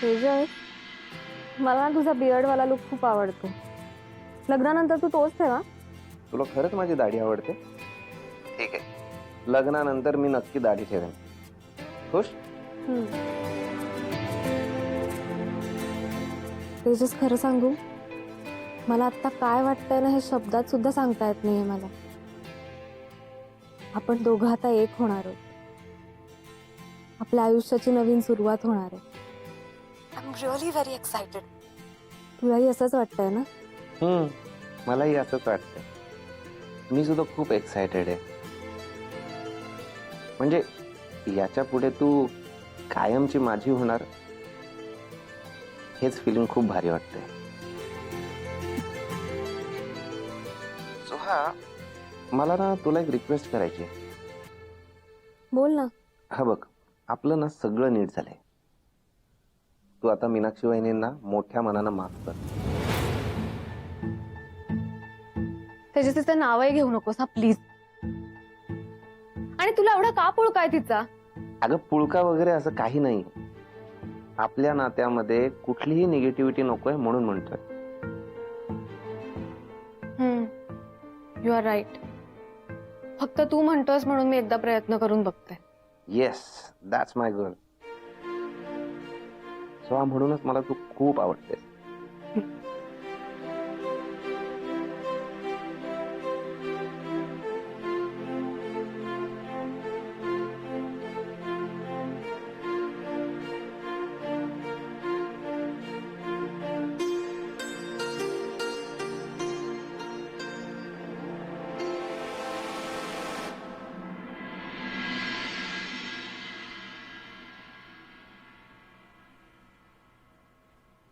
तेजस, मला ना तुझा बियर्डवाला लुक खूप आवडतो. लग्नानंतर तू तोच ठेवा. तुला खरंच माझी दाढी आवडते? ठीक आहे, लग्नानंतर मी नक्की दाढी ठेवेन. खुश? तेजस, खरं सांगू, मला आता काय वाटतंय ना हे शब्दात सुद्धा सांगता येत नाहीये मला. आपण दोघं आता एक होणार आहोत. आपल्या आयुष्याची नवीन सुरुवात होणार आहे. I am really very excited. तुलाही असंच वाटतंय ना? मलाही असंच वाटतंय. मी सुद्धा खूप एक्सायटेड आहे. म्हणजे याच्या पुढे तू कायमची माझी होणार, हेच फिलिंग खूप भारी वाटतंय. सुहा, मला ना तुला एक रिक्वेस्ट करायची आहे. बोल ना. हा बघ, आपलं ना सगळं नीट झालंय. तू आता मीनाक्षी वहिनींना मोठ्या मनानं माफ कर. तेजस, तिचं नावही घेऊ नकोस हा, प्लीज. आणि तुला एवढा का पुळका आहे तिचा? अगं, पुळका वगैरे असं काही नाही. आपल्या नात्यामध्ये कुठलीही निगेटिव्हिटी नकोय म्हणून म्हणतोय. You are right. फक्त तू म्हणतोस म्हणून मी एकदा प्रयत्न करून बघते. Yes, that's my girl. So म्हणूनच मला तू खूप आवडते.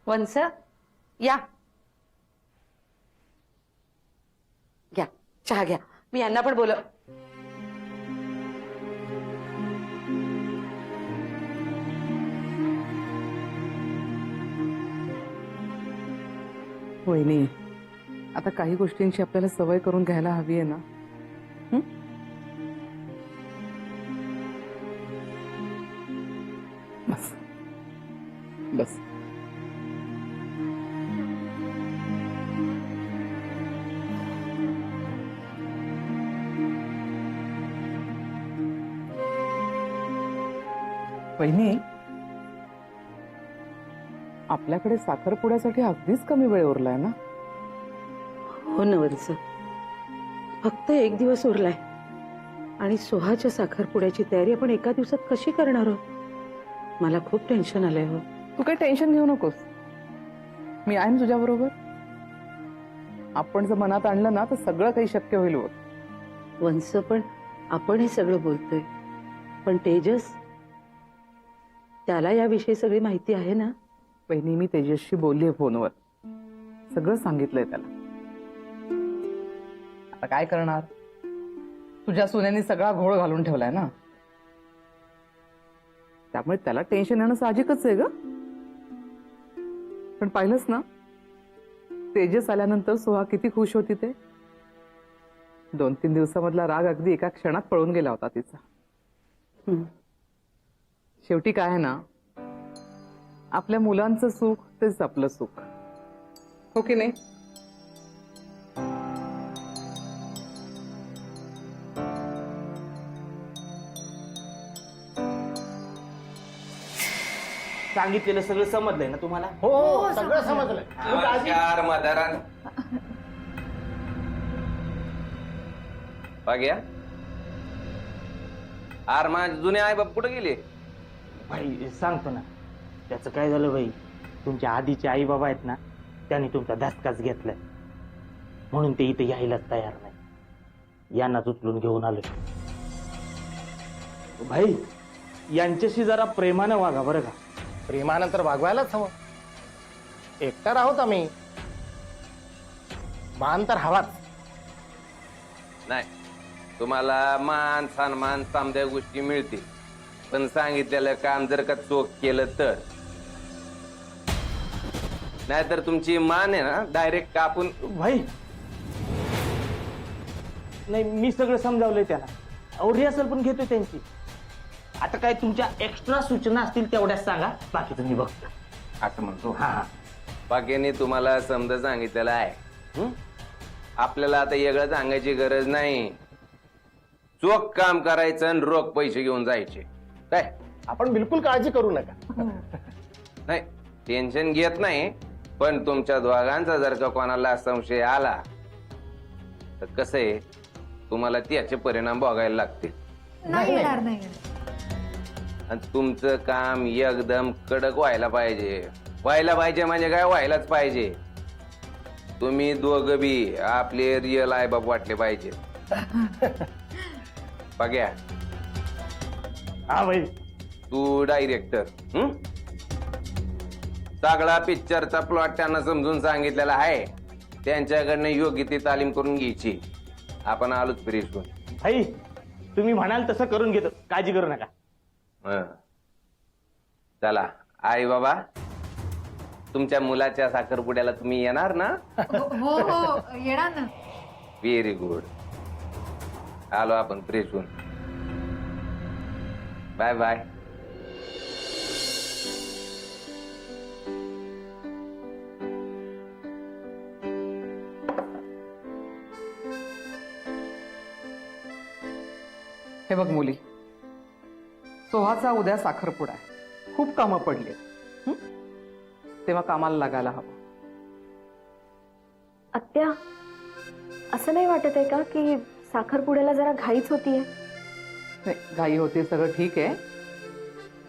वंस, या घ्या चहा घ्या. मी यांना पण बोल. वहिनी, आता काही गोष्टींची आपल्याला सवय करून घ्यायला हवी आहे ना. बस बस. वहिनी, आपल्याकडे साखरपुड्यासाठी अगदीच कमी वेळ उरलाय ना. हो ना वंस, फक्त एक दिवस उरलाय आणि सोहाच्या साखरपुड्याची तयारी आपण एका दिवसात कशी करणार आहोत? मला खूप टेन्शन आलंय. हो, तू काही टेन्शन घेऊ नकोस. मी आहे ना तुझ्या बरोबर. आपण जर मनात आणलं ना तर सगळं काही शक्य होईल. वंस, पण आपण हे सगळं बोलतोय, पण तेजस, त्याला याविषयी सगळी माहिती आहे ना? वहिनी, मी तेजसशी बोललीये फोनवर, सगळं सांगितलंय त्याला. आता काय करणार, तुझ्या सुनेनी सगळा घोळ घालून ठेवलाय ना, त्यामुळे त्याला टेन्शन येणं साहजिकच आहे ग. पण पाहिलंच ना, तेजस आल्यानंतर सोहा किती खुश होती ते. 2-3 दिवसामधला राग अगदी एका क्षणात पळून गेला होता तिचा. शेवटी काय आहे ना, आपल्या मुलांचं सुख तेच आपलं सुख, हो की नाही? सांगितलेलं सगळं समजलंय ना तुम्हाला? हो, सगळं समजलंय. नमस्कार मदारान. बाग्या, आर माझे जुने आई बाप कुठे गेले? भाई सांगतो ना, त्याचं काय झालं भाई, तुमच्या आधीचे आई बाबा आहेत ना, त्यांनी तुमचा धसकाच घेतलाय म्हणून ते इथे यायलाच तयार नाही. यांनाच उचलून घेऊन आलो. भाई, यांच्याशी जरा प्रेमानं वागा बरं का. प्रेमानंतर वागवायलाच हवं. एकटा आहोत आम्ही, मान तर हवाच. नाही, तुम्हाला मान सन्मान समजा गोष्टी मिळतील, पण सांगितलेलं काम जर का चोख केलं तर. नाहीतर तुमची मान आहे ना डायरेक्ट कापून. भाई नाही, मी सगळं समजावलंय त्याला. अहो, रिहर्सल पण घेतोय त्यांची. आता काय तुमच्या एक्स्ट्रा सूचना असतील तेवढ्याच सांगा, बाकी तुम्ही बघता. असं म्हणतो. हा बाकीने तुम्हाला समजा सांगितलेलं आहे. हं? आपल्याला आता वेगळं सांगायची गरज नाही. चोख काम करायचं आणि रोख पैसे घेऊन जायचे. काय आपण बिलकुल काळजी करू नका. नाही टेन्शन घेत नाही, पण तुमच्या दोघांचा जर का कोणाला संशय आला तर कसं आहे, तुम्हाला त्याचे परिणाम भोगायला लागतील. नाही येणार नाही. आणि तुमचं काम एकदम कडक व्हायला पाहिजे. व्हायला पाहिजे म्हणजे काय, व्हायलाच पाहिजे. तुम्ही दोघं बी आपले रिअल आई बाप वाटले पाहिजे. बघ्या हा भाई. तू डायरेक्टर. सगळा पिक्चरचा प्लॉट त्यांना समजून सांगितलेला आहे. त्यांच्याकडनं योग्य ती तालीम करून घ्यायची. आपण आलोच फिरीशून. भाई तुम्ही म्हणाल तसं करून घेतो, काळजी करू नका. चला आई बाबा, तुमच्या मुलाच्या साखरपुड्याला तुम्ही येणार ना? हो हो येणार ना. Very good. आलो आपण फिरीशून. Bye bye. हे बघ मुली, सोहाचा उद्या साखरपुडा आहे. खूप कामं पडली, तेव्हा कामाला लागायला हवं. आत्या, असं नाही वाटत आहे का की साखरपुड्याला जरा घाईच होतीये? नाही, घाई होते सगळं ठीक आहे,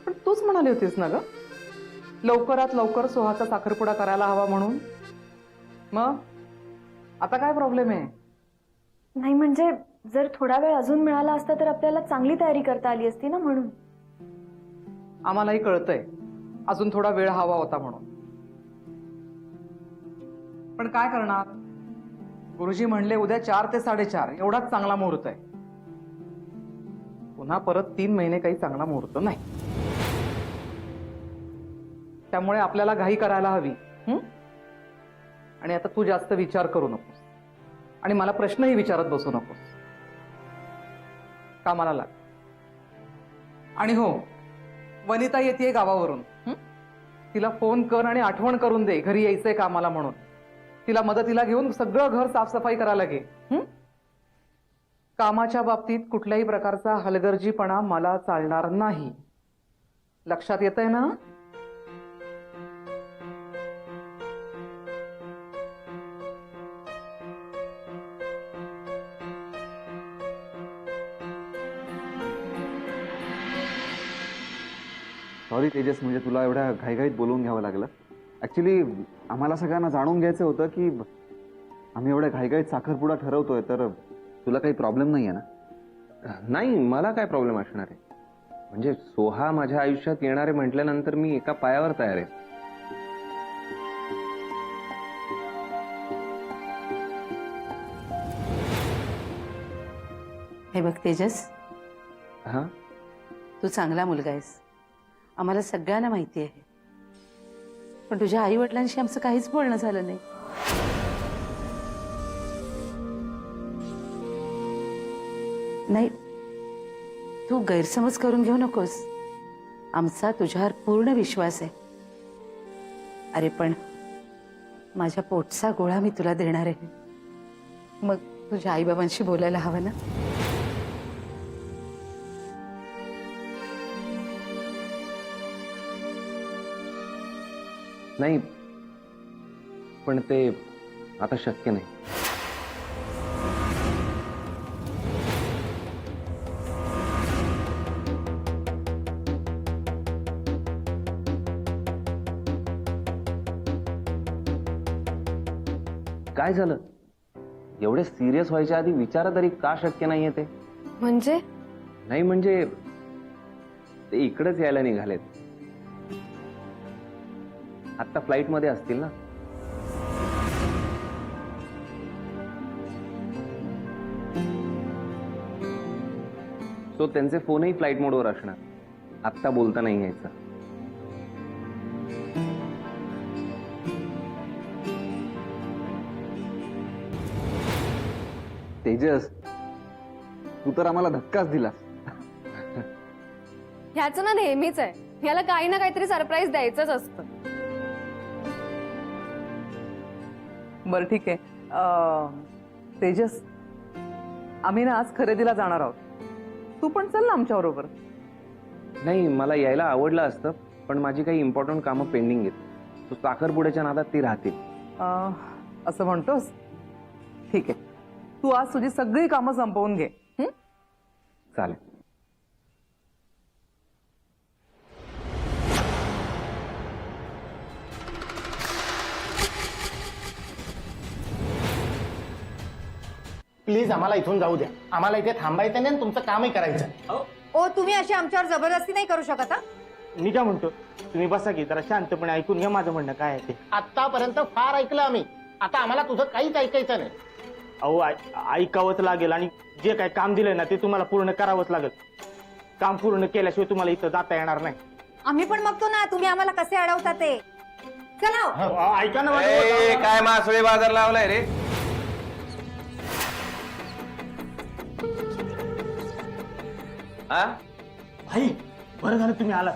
पण तूच म्हणाली होतीस ना ग लवकरात लवकर सोहाचा साखरपुडा करायला हवा म्हणून. मग आता काय प्रॉब्लेम आहे? नाही म्हणजे जर थोडा वेळ अजून मिळाला असता तर आपल्याला चांगली तयारी करता आली असती ना, म्हणून. आम्हालाही कळतंय अजून थोडा वेळ हवा होता म्हणून, पण काय करणार? गुरुजी म्हणले उद्या 4 ते 4:30 एवढाच चांगला मुहूर्त आहे. पुन्हा परत 3 महिने काही चांगला मुहूर्त नाही. त्यामुळे आपल्याला घाई करायला हवी. आणि आता तू जास्त विचार करू नकोस आणि मला प्रश्नही विचारत बसू नकोस. कामाला लाग. आणि हो, वनिता येते गावावरून. तिला फोन कर आणि आठवण करून दे घरी यायचंय कामाला म्हणून. तिला मदतीला घेऊन सगळं घर साफसफाई करायला घे. कामाच्या बाबतीत कुठल्याही प्रकारचा हलगर्जीपणा मला चालणार नाही. लक्षात येतंय ना? सॉरी तेजस, म्हणजे तुला एवढ्या घाईघाईत बोलवून घ्यावं लागलं. ॲक्च्युली आम्हाला सगळ्यांना जाणून घ्यायचं होतं की आम्ही एवढ्या घाईघाईत साखरपुडा ठरवतोय, तर तुला काही प्रॉब्लेम नाही आहे ना? नाही, मला काय प्रॉब्लेम असणार आहे? म्हणजे सोहा माझ्या आयुष्यात येणार आहे म्हटल्यानंतर मी एका पायावर तयार आहे. हे बघ तेजस, हा, तू चांगला मुलगा आहेस, आम्हाला सगळ्यांना माहिती आहे. पण तुझ्या आई वडिलांशी आमचं काहीच बोलणं झालं नाही. नाही, तू गैरसमज करून घेऊ नकोस. आमचा तुझ्यावर पूर्ण विश्वास आहे. अरे पण माझ्या पोटचा गोळा मी तुला देणार आहे. मग तुझ्या आईबाबांशी बोलायला हवं ना. नाही, पण ते आता शक्य नाही. काय झालं? एवढे सिरियस व्हायच्या आधी विचारा तरी का शक्य नाहीये ते? म्हणजे नाही म्हणजे ते इकडेच यायला निघालेत. आता फ्लाईट मध्ये असतील ना. सो त्यांचे फोनही फ्लाईट मोडवर असणार. आत्ता बोलता नाही यायचं. तेजस, तू तर आम्हाला धक्काच दिलास. ह्याचं ना नेहमीच आहे, याला काही ना काहीतरी सरप्राईज द्यायचंच असतं. बरं ठीक आहे. तेजस, आम्ही ना आज खरेदीला जाणार आहोत. तू पण चल ना आमच्या बरोबर. नाही, मला यायला आवडलं असतं, पण माझी काही इम्पॉर्टंट कामं पेंडिंग आहेत. तू साखरपुड्याच्या नादात ती राहतील. असं म्हणतोस? ठीक आहे, तू आज तुझी सगळी कामं संपवून घे. हं? चालेल. प्लीज आम्हाला इथून जाऊ द्या. आम्हाला इथे थांबायचं नाही आणि तुमचं कामही करायचं. ओ तुम्ही अशी आमच्यावर जबरदस्ती नाही करू शकत. मी काय म्हणतो, तुम्ही बसा की जरा शांतपणे ऐकून घ्या माझं म्हणणं काय आहे ते. आतापर्यंत फार ऐकलं आम्ही, आता आम्हाला तुझं काहीच ऐकायचं नाही. अहो ऐकावंच लागेल आणि जे काय काम दिलंय ना ते तुम्हाला पूर्ण करावंच लागेल. काम पूर्ण केल्याशिवाय तुम्हाला इथं जाता येणार नाही. आम्ही पण बघतो ना तुम्ही आम्हाला कसे अडवता ते. चला हो. अहो, ऐका ना माझं ए, मत. काय मासळी बाजार लावलाय रे? हा, भाई बरं झालं तुम्ही आला.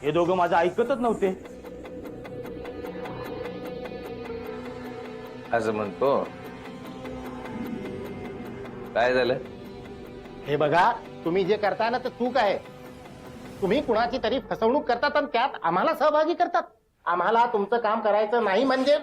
हे दोघं माझं ऐकतच नव्हते. असं म्हणतो. काय झालं? हे बघा, तुम्ही जे करताय ना ते चूक आहे. तुम्ही कुणाची तरी फसवणूक करतात आणि त्यात आम्हाला सहभागी करतात. आम्हाला तुमचं काम करायचं नाही म्हणजे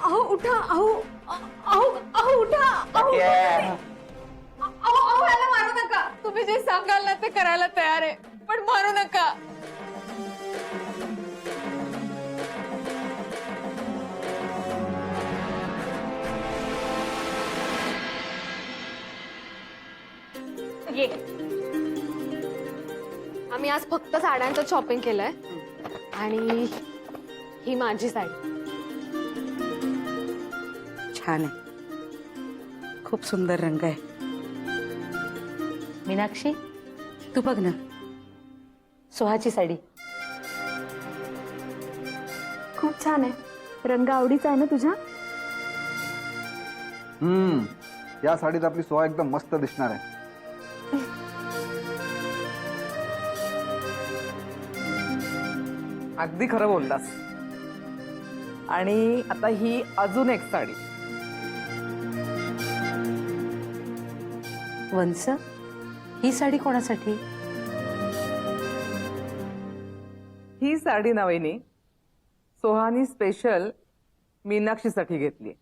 अहो उठा. अहो अहो अहो उठा. अहो अहो याला मारू नका. तुम्ही जे सांगाल ना ते करायला तयार आहे, पण मारू नका. ये, आम्ही आज फक्त साड्यांचं शॉपिंग केलंय आणि ही माझी साडी. छान आहे, खूप सुंदर रंग आहे. मीनाक्षी, तू बघ ना, सोहाची साडी. खूप छान आहे. रंग आवडीचा आहे ना तुझ्या? या साडीत आपली सोहा एकदम मस्त दिसणार आहे. अगदी खरं बोललास. आणि आता ही अजून एक साडी. वंस, ही साडी कोणासाठी? ही साडी ना वहिनी, सोहानी स्पेशल मीनाक्षीसाठी घेतली.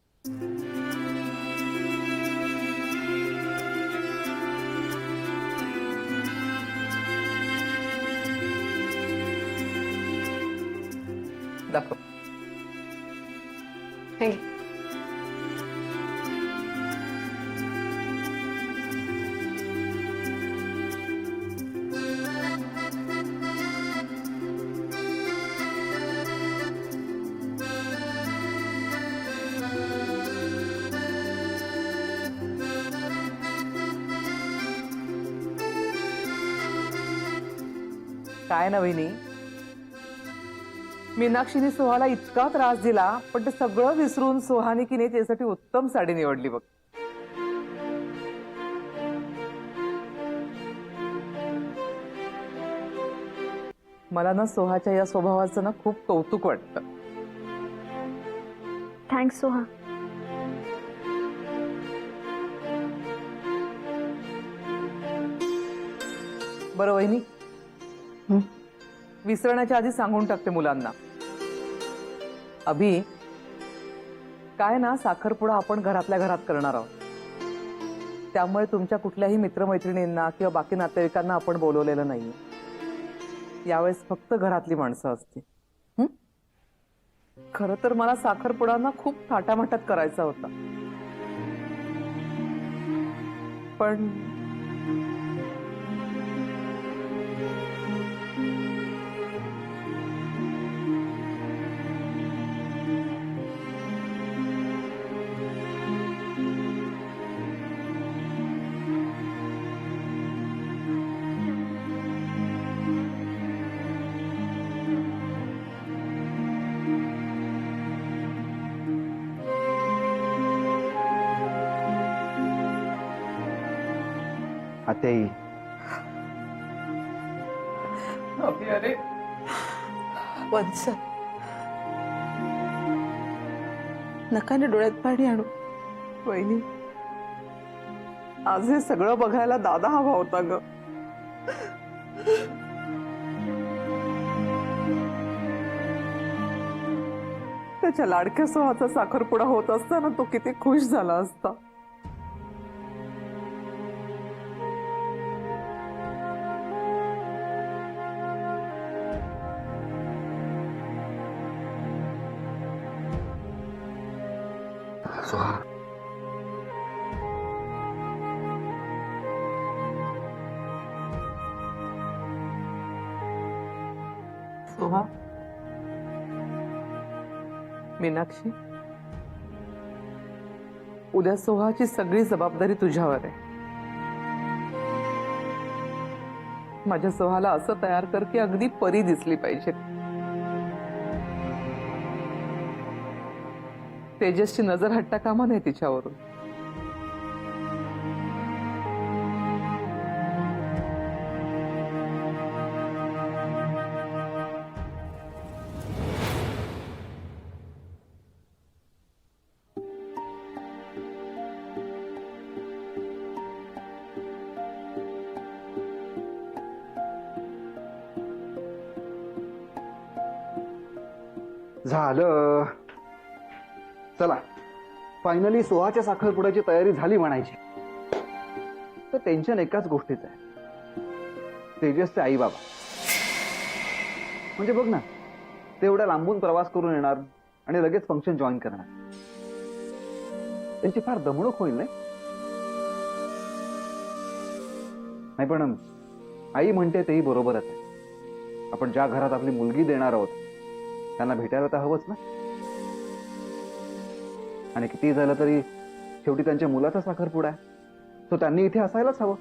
दाखव. हे. काय ना वहिनी, मीनाक्षीने सोहाला इतका त्रास दिला, पण ते सगळं विसरून सोहाने की नाही त्यासाठी उत्तम साडी निवडली बघ. मला ना सोहाच्या या स्वभावाचं ना खूप कौतुक वाटतं. थँक्स सोहा. बरं वहिनी, विसरण्याच्या आधी सांगून टाकते मुलांना. अभि, काय ना साखरपुडा आपण घरातल्या घरात करणार आहोत. त्यामुळे तुमच्या कुठल्याही मित्रमैत्रिणींना किंवा बाकी नातेवाईकांना आपण बोलवलेलं नाहीये. यावेळेस फक्त घरातली माणसं असतील. खरं तर मला साखरपुडा ना खूप थाटामाटात करायचा होता, पण आत्याई, अरे वत्स, नकाने डोळ्यात पाणी आणू. वहिनी, आज हे सगळं बघायला दादा हवा होता ग. त्याच्या लाडक्या सोहाचा साखरपुडा होत असताना तो किती खुश झाला असता. सोहा, सोहा, मीनाक्षी, उद्या सोहाची सगळी जबाबदारी तुझ्यावर आहे. माझ्या सोहाला असं तयार कर की अगदी परी दिसली पाहिजे. तेजसची नजर हट्टा कामा नाही तिच्यावरून. झालं. चला, फायनली सोहाच्या साखरपुड्याची तयारी झाली म्हणायची. तर टेन्शन एकाच गोष्टीचं आहे, तेजसचे आई बाबा. म्हणजे बघ ना, ते एवढ्या लांबून प्रवास करून येणार आणि लगेच फंक्शन जॉईन करणार. त्यांची फार दमणूक होईल नाही? नाही पण आई म्हणते तेही बरोबरच आहे. आपण ज्या घरात आपली मुलगी देणार आहोत त्यांना भेटायला तर हवंच ना. आणि किती झालं तरी शेवटी त्यांच्या मुलाचा साखरपुडा आहे, तो त्यांनी इथे असायलाच हवं.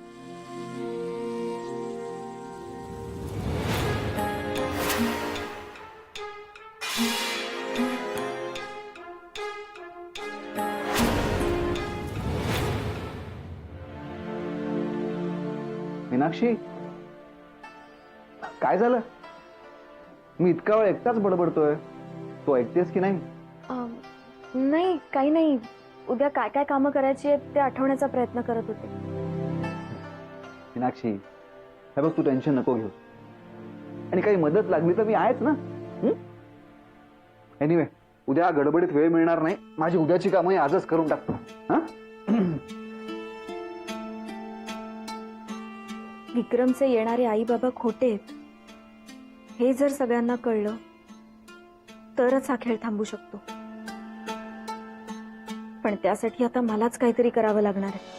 मीनाक्षी, काय झालं? मी इतका वेळ एकटाच बडबडतोय, तो ऐकतेस की नाही? नाही, काही नाही. उद्या काय काय कामं करायची आहेत ते आठवण्याचा प्रयत्न करत होते. मीनाक्षी, हे बघ, तू टेन्शन नको घेऊ. आणि काही मदत लागली तर मी आहेच ना. एनिवे, उद्या गडबडीत वेळ मिळणार नाही. माझी उद्याची कामं आजच करून टाकतो. हा, विक्रमचे येणारे आई बाबा खोटे आहेत हे जर सगळ्यांना कळलं तरच हा खेळ थांबू शकतो. पण त्यासाठी आता मलाच काहीतरी करावं लागणार आहे.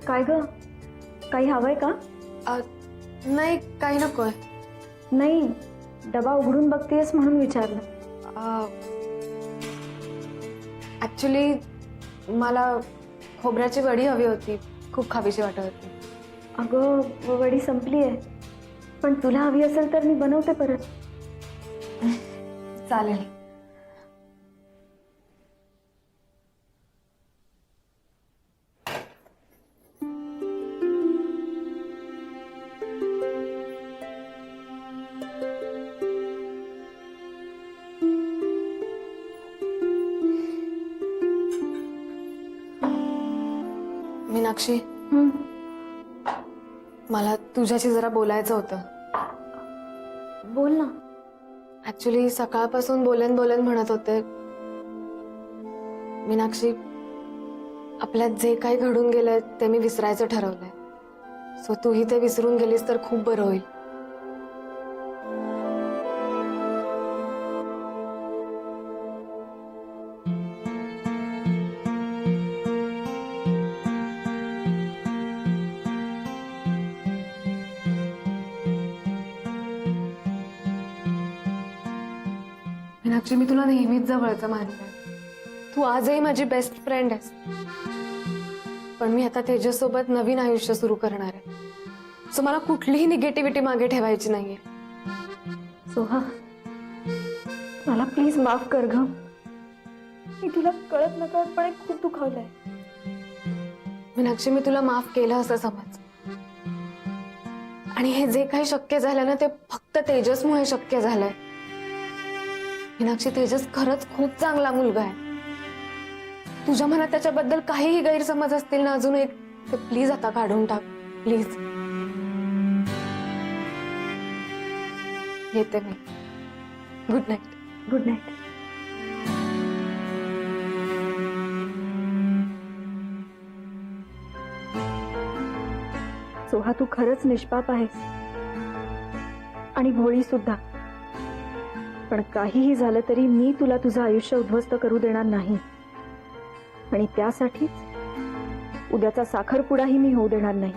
काय ग, काही हवंय का? नाही, काही नकोय. नाही, डबा उघडून बघतेस म्हणून विचारलं. ऍक्च्युली मला खोबऱ्याची वडी हवी होती, खूप खावीशी वाटत होती. अगं, वडी संपली आहे, पण तुला हवी असेल तर मी बनवते परत. चालेल. मीनाक्षी, मला तुझ्याशी जरा बोलायचं होतं. बोल ना. ऍक्च्युली सकाळपासून बोलेन बोलेन म्हणत होते. मीनाक्षी, आपल्यात जे काही घडून गेलंय ते मी विसरायचं ठरवलंय. सो तूही ते विसरून गेलीस तर खूप बरं होईल. मीनाक्षी, मी तुला नेहमीच जवळचं मानलंय. तू आजही माझी बेस्ट फ्रेंड आहेस. पण मी आता तेजस सोबत नवीन आयुष्य सुरू करणार आहे. सो मला कुठलीही निगेटिव्हिटी मागे ठेवायची नाहीये. सोहा, मला प्लीज माफ कर ग. मी तुला कळत नकळतपणे खूप दुखावलंय. मीनाक्षी, मी तुला माफ केलं असं समज. आणि हे जे काही शक्य झालं ना, ते फक्त तेजसमुळे शक्य झालंय. मीनाक्षी, तेजस खरंच खूप चांगला मुलगा आहे. तुझ्या मनात त्याच्याबद्दल काहीही गैरसमज असतील ना अजून एक, ते प्लीज आता काढून टाक. प्लीज. येते मी. Good night. Good night. Soha, तू खरंच निष्पाप आहेस आणि भोळी सुद्धा. पण काहीही झालं तरी मी तुला तुझं आयुष्य उद्ध्वस्त करू देणार नाही. आणि त्यासाठीच उद्याचा साखरपुडाही मी होऊ देणार नाही.